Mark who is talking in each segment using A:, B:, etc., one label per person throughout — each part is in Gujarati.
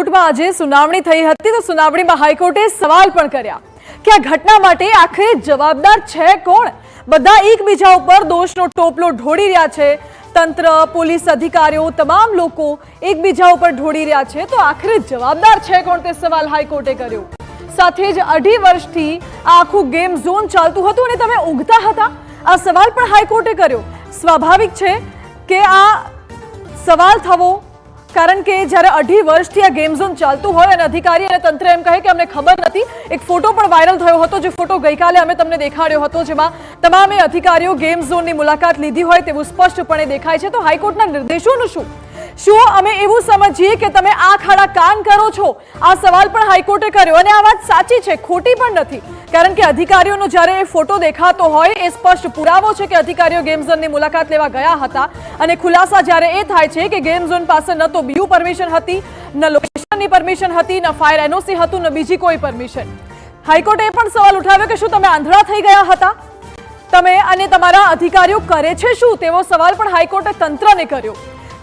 A: હાઈકોર્ટમાં આજે સુનાવણી થઈ હતી તો સુનાવણીમાં હાઈકોર્ટે સવાલ પણ કર્યા કે આ ઘટના માટે આખરે જવાબદાર છે કોણ। બધા એકબીજા ઉપર દોષનો ટોપલો ઢોળી રહ્યા છે। તંત્ર, પોલીસ અધિકારીઓ, તમામ લોકો એકબીજા ઉપર ઢોળી રહ્યા છે તો આખરે જવાબદાર છે કોણ તે સવાલ હાઈકોર્ટે કર્યો। સાથે જ 2.5 વર્ષથી આ આખું ગેમ ઝોન ચાલતું હતું અને તમે ઊંઘતા હતા, આ સવાલ પણ હાઈકોર્ટે કર્યો। સ્વાભાવિક છે કે આ સવાલ થવો, કારણ કે જ્યારે 2.5 વર્ષથી આ ગેમ ઝોન ચાલતું હોય અને અધિકારી અને તંત્ર એમ કહે કે અમને ખબર નથી। એક ફોટો પણ વાયરલ થયો હતો, જે ફોટો ગઈકાલે અમે તમને દેખાડ્યો હતો, જેમાં તમામે અધિકારીઓ ગેમ ઝોનની મુલાકાત લીધી હોય તેવું સ્પષ્ટપણે દેખાય છે। તો હાઈકોર્ટના નિર્દેશોનું શું અમે એવું સમજીએ કે તમે આ ખાડા કાન કરો છો? આ સવાલ પણ હાઈકોર્ટે કર્યો અને આ વાત સાચી છે, ખોટી પણ નથી, કારણ કે અધિકારીઓનો જ્યારે એ ફોટો દેખાતો હોય એ સ્પષ્ટ પુરાવો છે કે અધિકારીઓ ગેમ ઝોનની મુલાકાત લેવા ગયા હતા અને ખુલાસા જ્યારે એ થાય છે કે ગેમ ઝોન પાસે ન તો બીયુ પરમિશન હતી, ન લોકેશનની પરમિશન હતી, ન ફાયર એનઓસી હતું, ન બીજી કોઈ પરમિશન। હાઈકોર્ટે એ પણ સવાલ ઉઠાવ્યો કે શું તમે આંધળા થઈ ગયા હતા? તમે અને તમારા અધિકારીઓ કરે છે શું? તેવો સવાલ પણ હાઈકોર્ટે તંત્રને કર્યો,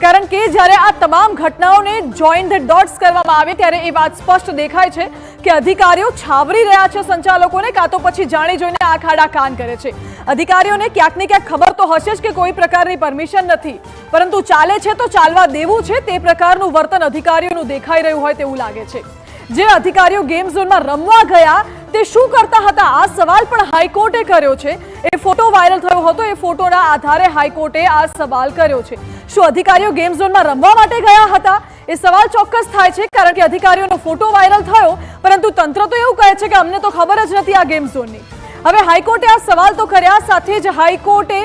A: કારણ કે જ્યારે આ તમામ ઘટનાઓને જોઈન ધ ડોટ્સ કરવામાં આવે ત્યારે એ વાત સ્પષ્ટ દેખાય છે કે અધિકારીઓ છાવરી રહ્યા છે સંચાલકોને, કાં તો પછી જાણી જોઈને આ ખાડા કાન કરે છે। અધિકારીઓને ક્યાંક ને ક્યાંક ખબર તો હશે જ કે કોઈ પ્રકારની પરમિશન નથી, પરંતુ ચાલે છે તો ચાલવા દેવું છે, તે પ્રકારનું વર્તન અધિકારીઓનું દેખાઈ રહ્યું હોય તેવું લાગે છે। જે અધિકારીઓ ગેમ ઝોનમાં રમવા ગયા તે શું કરતા હતા? આ સવાલ પણ હાઈકોર્ટે કર્યો છે। એ ફોટો વાયરલ થયો હતો, એ ફોટોના આધારે હાઈકોર્ટે આ સવાલ કર્યો છે। શું અધિકારીઓ ગેમ ઝોનમાં રમવા માટે ગયા હતા? એ સવાલ ચોક્કસ થાય છે, કારણ કે અધિકારીઓનો ફોટો વાયરલ થયો, પરંતુ તંત્ર તો એવું કહે છે કે અમને તો ખબર જ નથી આ ગેમ ઝોનની। હવે હાઈકોર્ટે આ સવાલ તો કર્યા, સાથે જ હાઈકોર્ટે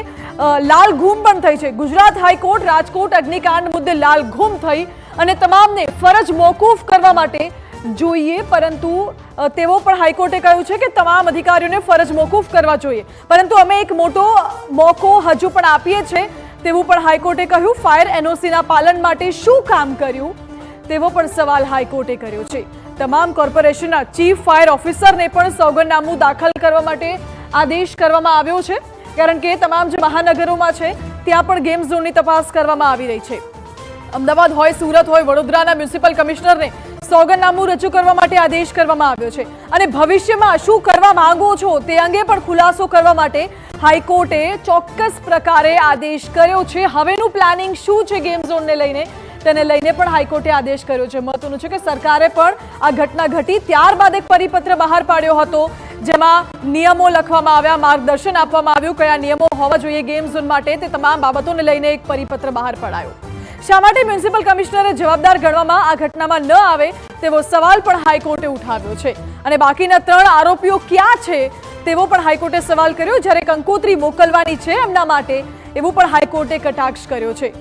A: લાલ ઘૂમ પણ થઈ છે। ગુજરાત હાઈકોર્ટ રાજકોટ અગ્નિકાંડ મુદ્દે લાલ ઘૂમ થઈ અને તમામને ફરજ મોકૂફ કરવા માટે જોઈએ, પરંતુ તેવો પણ હાઈકોર્ટે કહ્યું છે કે તમામ અધિકારીઓને ફરજ મોકૂફ કરવા જોઈએ, પરંતુ અમે એક મોટો મોકો હજુ પણ આપીએ છીએ તેવું પણ હાઈકોર્ટે કહ્યું। ફાયર એનઓસીના પાલન માટે શું કામ કર્યું તેવો પણ સવાલ હાઈકોર્ટે કર્યો છે। તમામ કોર્પોરેશનના ચીફ ફાયર ઓફિસરને પણ સોગંદનામું દાખલ કરવા માટે આદેશ કરવામાં આવ્યો છે, કારણ કે તમામ જે મહાનગરોમાં છે ત્યાં પણ ગેમ ઝોનની તપાસ કરવામાં આવી રહી છે। અમદાવાદ હોય, સુરત હોય, વડોદરાના મ્યુનિસિપલ કમિશનરને સોગંદનામું રજૂ કરવા માટે આદેશ કરવામાં આવ્યો છે અને ભવિષ્યમાં શું કરવા માંગો છો તે અંગે પણ ખુલાસો કરવા માટે હાઈકોર્ટે ચોક્કસ પ્રકારે આદેશ કર્યો છે। હવેનું પ્લાનિંગ શું છે ગેમ ઝોનને લઈને, તેને લઈને પણ હાઈકોર્ટે આદેશ કર્યો છે। મહત્વનું છે કે સરકારે પણ આ ઘટના ઘટી ત્યારબાદ એક પરિપત્ર બહાર પાડ્યો હતો, જેમાં નિયમો લખવામાં આવ્યા, માર્ગદર્શન આપવામાં આવ્યું કયા નિયમો હોવા જોઈએ ગેમ ઝોન માટે, તે તમામ બાબતોને લઈને એક પરિપત્ર બહાર પડાયો। શા માટે મ્યુનિસિપલ કમિશનરે જવાબદાર ગણવામાં આ ઘટનામાં ન આવે તેવો સવાલ પણ હાઈકોર્ટે ઉઠાવ્યો છે અને બાકીના 3 આરોપીઓ ક્યાં છે તેવો પણ હાઈકોર્ટે સવાલ કર્યો, જ્યારે કંકોત્રી મોકલવાની છે એમના માટે એવું પણ હાઈકોર્ટે કટાક્ષ કર્યો છે।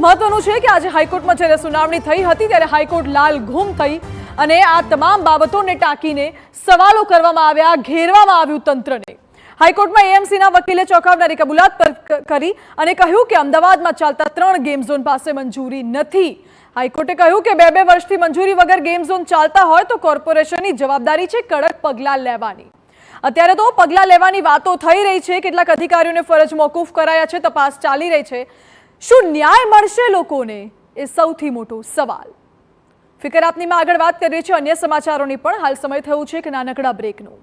A: મહત્વનું છે કે આજે હાઈકોર્ટમાં જ્યારે સુનાવણી થઈ હતી ત્યારે હાઈકોર્ટ લાલ ઘૂમ થઈ અને આ તમામ બાબતોને ટાંકીને સવાલો કરવામાં આવ્યા, ઘેરવામાં આવ્યું તંત્રને। હાઈકોર્ટમાં એએમસીના વકીલે ચોંકાવનારી કબૂલાત કરી અને કહ્યું કે અમદાવાદમાં ચાલતા 3 ગેમ ઝોન પાસે મંજૂરી નથી। હાઈકોર્ટે કહ્યું કે 2 વર્ષથી મંજૂરી વગર ગેમ ઝોન ચાલતા હોય તો કોર્પોરેશનની જવાબદારી છે કડક પગલાં લેવાની। અત્યારે તો પગલાં લેવાની વાતો થઈ રહી છે, કેટલાક અધિકારીઓને ફરજ મોકૂફ કરાયા છે, તપાસ ચાલી રહી છે। શું ન્યાય મળશે લોકોને? એ સૌથી મોટો સવાલ। ફિકર આપનીમાં આગળ વાત કરીએ છીએ અન્ય સમાચારોની પણ। હાલ સમય થયું છે કે નાનકડા બ્રેકનું।